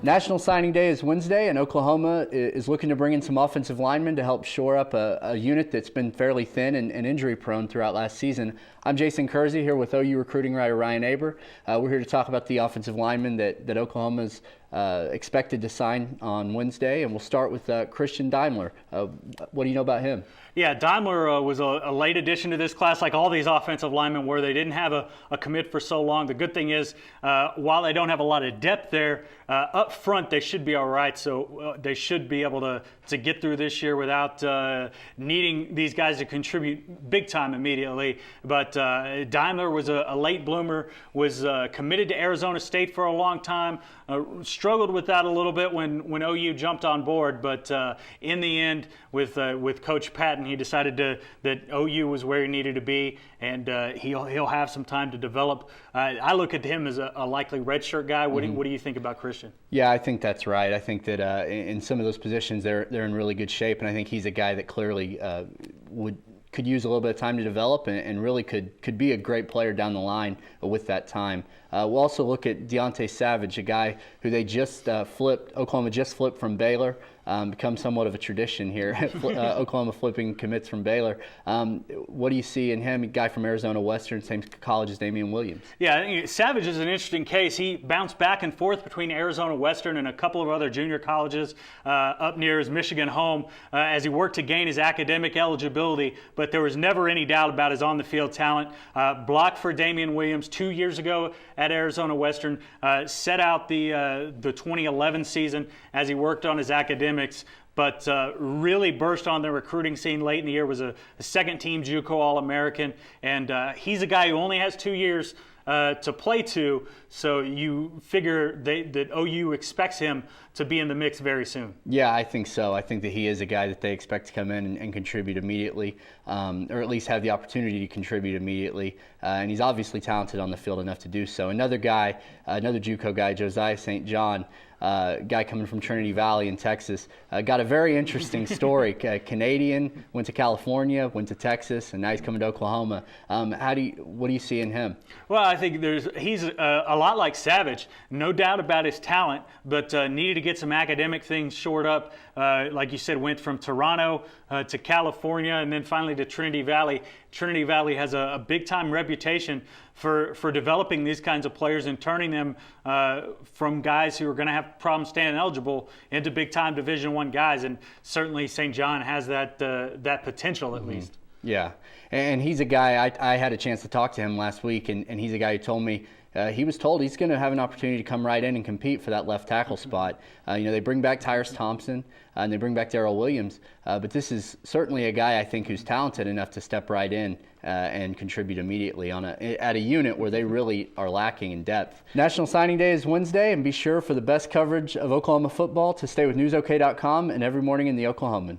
National Signing Day is Wednesday, and Oklahoma is looking to bring in some offensive linemen to help shore up a unit that's been fairly thin and injury-prone throughout last season. I'm Jason Kersey here with OU recruiting writer Ryan Aber. We're here to talk about the offensive linemen that Oklahoma's expected to sign on Wednesday, and we'll start with Christian Daimler. What do you know about him? Yeah, Daimler was a late addition to this class, like all these offensive linemen were. They didn't have a commit for so long. The good thing is, while they don't have a lot of depth there, up front they should be all right. So they should be able to get through this year without needing these guys to contribute big time immediately. But Daimler was a late bloomer, was committed to Arizona State for a long time, struggled with that a little bit when OU jumped on board. But in the end, with Coach Patton, he decided that OU was where he needed to be, and he'll have some time to develop. I look at him as a likely redshirt guy. What do you think about Christian? Yeah, I think that's right. I think that in some of those positions they're in really good shape, and I think he's a guy that clearly could use a little bit of time to develop and really could be a great player down the line with that time. We'll also look at Deontay Savage, a guy who they just Oklahoma just flipped from Baylor. Become somewhat of a tradition here. Oklahoma flipping commits from Baylor. What do you see in him? A guy from Arizona Western, same college as Damian Williams. Yeah, I think Savage is an interesting case. He bounced back and forth between Arizona Western and a couple of other junior colleges up near his Michigan home as he worked to gain his academic eligibility, but there was never any doubt about his on-the-field talent. Blocked for Damian Williams 2 years ago at Arizona Western, set out the 2011 season as he worked on his academics, but really burst on the recruiting scene late in the year, was a second-team JUCO All-American, and he's a guy who only has 2 years to play to, so you figure that OU expects him to be in the mix very soon. Yeah, I think so. I think that he is a guy that they expect to come in and contribute immediately, or at least have the opportunity to contribute immediately. And he's obviously talented on the field enough to do so. Another guy, another JUCO guy, Josiah St John, guy coming from Trinity Valley in Texas, got a very interesting story. Canadian, went to California, went to Texas, and now he's coming to Oklahoma. What do you see in him? Well, I think he's a lot like Savage, no doubt about his talent, but needed to get some academic things shored up. Like you said, went from Toronto to California and then finally to Trinity Valley. Trinity Valley has a big-time reputation for developing these kinds of players and turning them from guys who are going to have problems staying eligible into big-time Division I guys, and certainly St. John has that potential at least. Yeah, and he's a guy, I had a chance to talk to him last week, and he's a guy who told me he was told he's going to have an opportunity to come right in and compete for that left tackle spot. They bring back Tyrus Thompson and they bring back Darrell Williams, but this is certainly a guy I think who's talented enough to step right in and contribute immediately at a unit where they really are lacking in depth. National Signing Day is Wednesday, and be sure for the best coverage of Oklahoma football to stay with newsok.com and every morning in the Oklahoman.